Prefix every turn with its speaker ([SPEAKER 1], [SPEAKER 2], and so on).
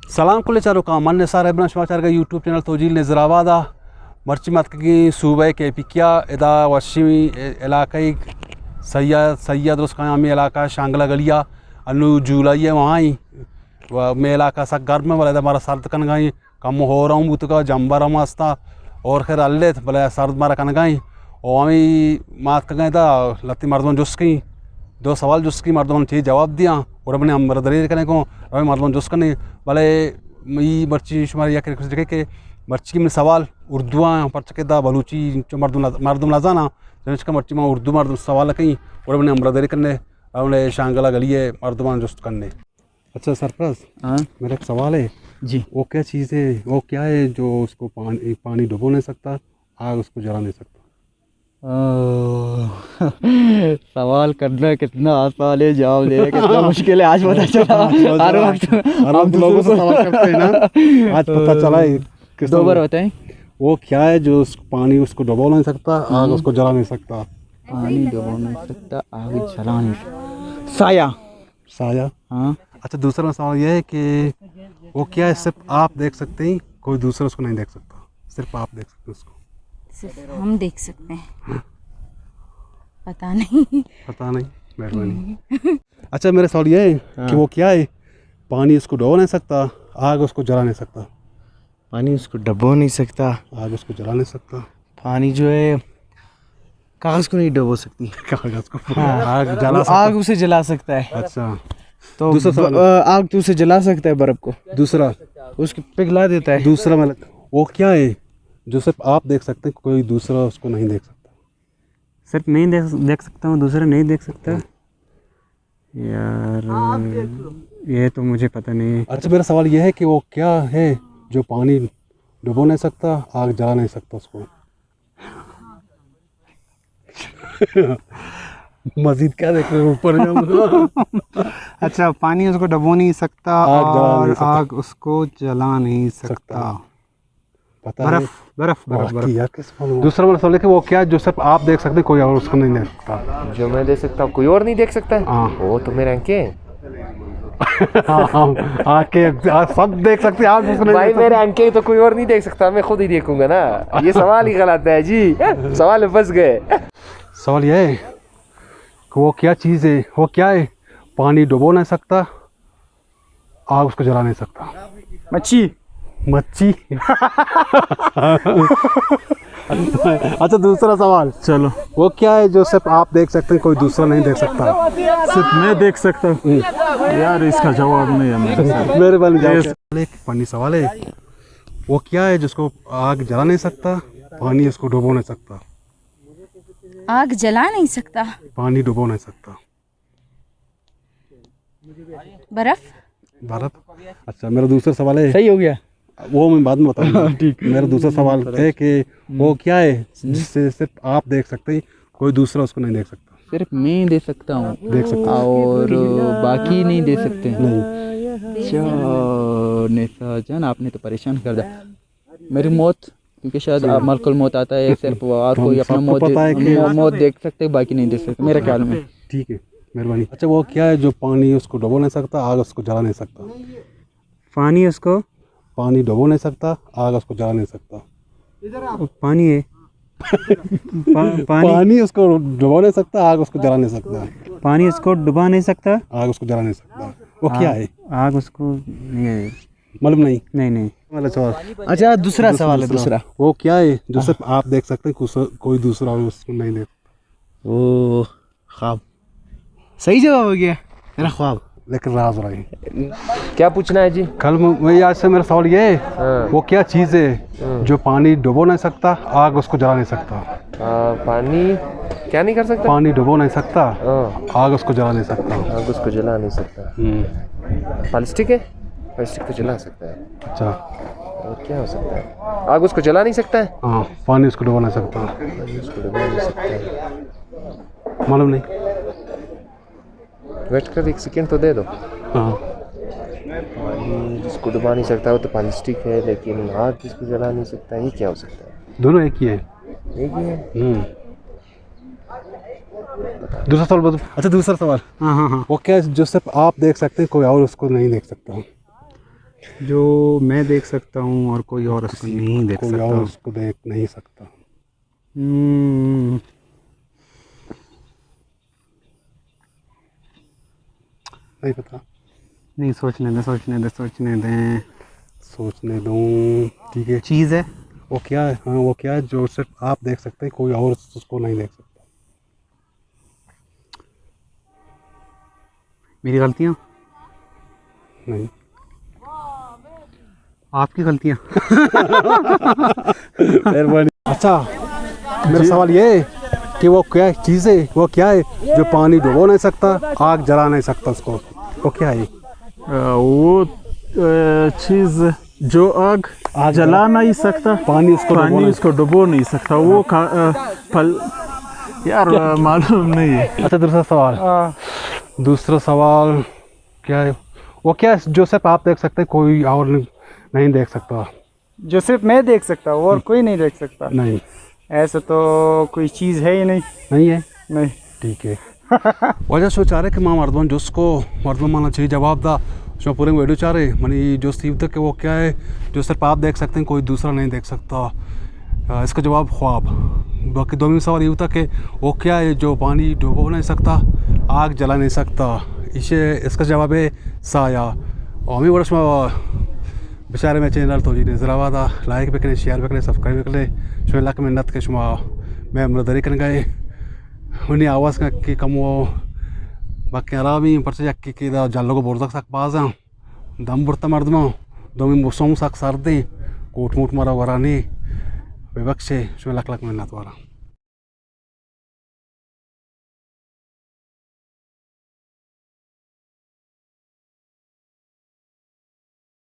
[SPEAKER 1] सलाम कुल चारों का मन निसार इब्राहिम समाचार का यूट्यूब चैनल तोजील नजरावादा मर्ची मत की सूबे के पिकिया इदा वशिमी इलाकई सैयद रुस्कामी इलाका शांगला गलिया अनु जुलाई वहाँ ही मे इलाका सा गर्म वाला हमारा सर्द कन गई कम हो रहा हूँ बुत का जम्बर मस्ता और खैर अल्ले भले सर्द मारा कन गई और हमें मात गए था लत्ती मर्दों जुस्की दो सवाल जुस्की मर्दों ने जवाब दिया और अपने हम बरदरी करने को अभी मर्दों जुस करने भले ये मर्ची शुमार या जगह के मर्ची में सवाल उर्दू पर्च के दा बलूची जो मर्दुम लाजाना जिसका मर्ची में उर्दू मर्दुम सवाल कहीं और अपने हम बरदरी करने अपने शांगला गलिए मर्दुमान जुस्त करने। अच्छा सरफराज, हाँ मेरा एक सवाल है जी, वो क्या चीज़ है, वो क्या है जो उसको पानी डुबो नहीं सकता, आग उसको जला नहीं सकता?
[SPEAKER 2] सवाल करना कितना आसान है, जवाब देना कितना मुश्किल है, आज पता चला। हर वक्त
[SPEAKER 1] हम लोगों से सवाल करते हैं ना, आज पता चला है।
[SPEAKER 2] दो बार बताएं,
[SPEAKER 1] वो क्या है जो पानी उसको डुबो नहीं सकता, आग उसको जला नहीं सकता?
[SPEAKER 2] पानी डुबो नहीं सकता, आग जला नहीं सकता, साया।
[SPEAKER 1] साया,
[SPEAKER 2] हाँ।
[SPEAKER 1] अच्छा दूसरा सवाल यह है कि वो क्या है सिर्फ आप देख सकते हैं, कोई दूसरा उसको नहीं देख सकता, सिर्फ आप देख सकते हैं उसको?
[SPEAKER 3] सिर्फ हम देख सकते हैं। पता नहीं मेहरबानी। अच्छा मेरा सवाल ये है कि वो क्या है, पानी उसको डुबो नहीं सकता, आग उसको जला नहीं सकता?
[SPEAKER 2] पानी उसको डुबो नहीं सकता,
[SPEAKER 1] आग उसको जला नहीं सकता।
[SPEAKER 2] पानी जो है कागज को नहीं डुबो सकती,
[SPEAKER 1] कागज को
[SPEAKER 2] आग जला सकता, आग उसे जला सकता है।
[SPEAKER 1] अच्छा
[SPEAKER 2] तो आग तो उसे जला सकता है, बर्फ को दूसरा उसको पिघला देता है।
[SPEAKER 1] दूसरा मतलब वो क्या है जो सिर्फ आप देख सकते हैं, कोई दूसरा उसको नहीं देख सकता?
[SPEAKER 2] सिर्फ मैं देख सकता हूँ, दूसरा नहीं देख सकता। यार ये तो मुझे पता नहीं।
[SPEAKER 1] अच्छा मेरा सवाल यह है कि वो क्या है जो पानी डुबो नहीं सकता, आग जला नहीं सकता उसको? मजीद क्या देख रहे हो ऊपर?
[SPEAKER 4] अच्छा पानी उसको डुबो नहीं सकता और आग उसको जला नहीं सकता। बर्फ
[SPEAKER 1] दूसरा वाला सवाल है कि वो क्या है जो सिर्फ आप देख सकते हैं, कोई और उसको नहीं देख सकता?
[SPEAKER 5] जो मैं देख सकता हूँ कोई और नहीं देख सकता है, वो तो मेरे आंखें।
[SPEAKER 1] आंखें सब देख सकते हैं, आप उसको नहीं
[SPEAKER 5] भाई मेरे आंखें तो कोई और नहीं देख सकता, मैं खुद ही देखूंगा ना। ये सवाल ही गलत है जी, सवाल में फंस गए।
[SPEAKER 1] सवाल यह है कि वो क्या चीज़ है, वो क्या है पानी डुबो नहीं सकता, आग उसको जला नहीं सकता?
[SPEAKER 2] मच्छी।
[SPEAKER 1] मच्छी। अच्छा दूसरा सवाल,
[SPEAKER 2] चलो
[SPEAKER 1] वो क्या है जो सिर्फ आप देख सकते हैं, कोई दूसरा नहीं देख सकता?
[SPEAKER 2] सिर्फ मैं देख सकता हूँ। यार इसका जवाब नहीं है
[SPEAKER 1] मेरे पास जवाब। एक फनी सवाल है, वो क्या है जिसको आग जला नहीं सकता, पानी उसको डुबो नहीं सकता?
[SPEAKER 3] आग जला नहीं सकता,
[SPEAKER 1] पानी डुबो नहीं सकता?
[SPEAKER 3] बर्फ।
[SPEAKER 1] अच्छा मेरा दूसरा सवाल है,
[SPEAKER 2] सही हो गया,
[SPEAKER 1] वो मैं बाद में बताऊंगा। ठीक। मेरा दूसरा सवाल है कि वो क्या है जिससे सिर्फ आप देख सकते हैं, कोई दूसरा उसको नहीं देख सकता?
[SPEAKER 2] सिर्फ मैं देख सकता हूँ,
[SPEAKER 1] देख सकता
[SPEAKER 2] और बाकी नहीं देख सकते।
[SPEAKER 1] नहीं।
[SPEAKER 2] निसा जान आपने तो परेशान कर दिया। मेरी मौत, क्योंकि शायद मलकुल मौत आता है, सिर्फ और कोई अपना मौत देख सकते, बाकी नहीं देख सकते मेरे ख्याल में।
[SPEAKER 1] ठीक है मेहरबानी। अच्छा वो क्या है जो पानी उसको डुबो नहीं सकता, आग उसको जला नहीं सकता? पानी डुबो नहीं सकता, आग उसको जला नहीं सकता?
[SPEAKER 2] पानी है।
[SPEAKER 1] पानी उसको डुबो नहीं सकता, आग उसको जला नहीं सकता?
[SPEAKER 2] पानी उसको डुबा नहीं सकता,
[SPEAKER 1] आग उसको जला नहीं सकता। वो क्या है?
[SPEAKER 2] आग उसको नहीं,
[SPEAKER 1] मालूम नहीं?
[SPEAKER 2] नहीं।
[SPEAKER 1] वाला सवाल।
[SPEAKER 2] अच्छा दूसरा सवाल है, दूसरा
[SPEAKER 1] वो क्या है जो सिर्फ आप देख सकते हैं, कोई दूसरा उसको नहीं देख?
[SPEAKER 2] ओ ख्वाब। सही जवाब हो गया, मेरा ख्वाब।
[SPEAKER 1] लेकिन राज रही
[SPEAKER 5] क्या पूछना है जी?
[SPEAKER 1] कल मैं आज से मेरा सवाल ये है, वो क्या चीज़ है जो पानी डुबो नहीं सकता, आग उसको जला नहीं सकता?
[SPEAKER 5] पानी क्या नहीं कर सकता?
[SPEAKER 1] पानी डुबो नहीं सकता, आग उसको जला नहीं सकता?
[SPEAKER 5] आग उसको जला नहीं सकता। प्लास्टिक है, प्लास्टिक तो जला सकता है।
[SPEAKER 1] अच्छा
[SPEAKER 5] और क्या हो सकता है? आग उसको जला नहीं सकता है।
[SPEAKER 1] हाँ, पानी उसको डुबो नहीं सकता।
[SPEAKER 5] पानी उसको डुबा नहीं सकता है।
[SPEAKER 1] मालूम नहीं।
[SPEAKER 5] वेट कर, एक सेकेंड तो दे दो।
[SPEAKER 1] हाँ
[SPEAKER 5] पानी जिसको डुबा नहीं सकता वो तो प्लास्टिक है, लेकिन आग जिसको जला नहीं सकता, ये क्या हो सकता है?
[SPEAKER 1] दोनों एक ही है।
[SPEAKER 5] एक ही है।
[SPEAKER 1] दूसरा सवाल बताओ। अच्छा दूसरा सवाल, हाँ, वो क्या है जो सिर्फ आप देख सकते हैं, कोई और उसको नहीं देख सकता?
[SPEAKER 4] जो मैं देख सकता हूँ और कोई और उसको नहीं देख
[SPEAKER 3] कोई
[SPEAKER 4] सकता।
[SPEAKER 3] और उसको देख नहीं सकता। नहीं पता।
[SPEAKER 4] नहीं, सोचने दें, सोचने दें, सोचने दें।
[SPEAKER 3] सोचने दूँ, ठीक है।
[SPEAKER 4] चीज़ है।
[SPEAKER 3] वो क्या है? हाँ, वो क्या है जो सिर्फ आप देख सकते हैं, कोई और उसको नहीं देख सकता।
[SPEAKER 4] मेरी गलतियाँ?
[SPEAKER 3] नहीं।
[SPEAKER 4] आपकी गलतियाँ?
[SPEAKER 3] मेहरबानी। अच्छा, मेरा सवाल ये है कि वो क्या चीज़ है, वो क्या है जो पानी डुबो नहीं सकता, आग जला नहीं सकता उसको, वो क्या है?
[SPEAKER 6] वो चीज़ जो आग जला नहीं सकता,
[SPEAKER 3] पानी उसको
[SPEAKER 6] डुबो नहीं सकता, वो फल यार मालूम नहीं है।
[SPEAKER 3] अच्छा, दूसरा सवाल क्या है? वो क्या है जो सिर्फ आप देख सकते हैं, कोई और नहीं देख सकता?
[SPEAKER 2] जो सिर्फ मैं देख सकता हूँ और कोई नहीं देख सकता?
[SPEAKER 3] नहीं।
[SPEAKER 2] ऐसा तो कोई चीज़ है ही नहीं।
[SPEAKER 3] नहीं है?
[SPEAKER 2] नहीं।
[SPEAKER 3] ठीक है। वजह सो चाह रहे कि माँ मर्दवन जो उसको मर्दवन माना चाहिए जवाब दा उसमें पूरे वीडियो चाह रहे मनी जो स्टीव तक वो क्या है जो सिर्फ आप देख सकते हैं, कोई दूसरा नहीं देख सकता। इसका जवाब ख्वाब। बाकी दो सवाल ये होता कि वो क्या है जो पानी डुबो नहीं सकता, आग जला नहीं सकता। इसका जवाब है साया। और मैं वर्ष में बेचारे में चैनल तो जी नजर आवा था, लाइक भी करें, शेयर भी करें, सब्सक्राइब भी करें। शुरू लाख मिन्नत के शुमा मैं मदरी कर गए उन्हें आवाज़ का कि कम वो बाकी आरामी परचे की जल्लो को बोल सक बाजा दम बुरता मर्दमा दो में मुसों सक सर्दी कोट मूट मारा वरानी विवक्षे शुरू लाख मिन्नत वारा।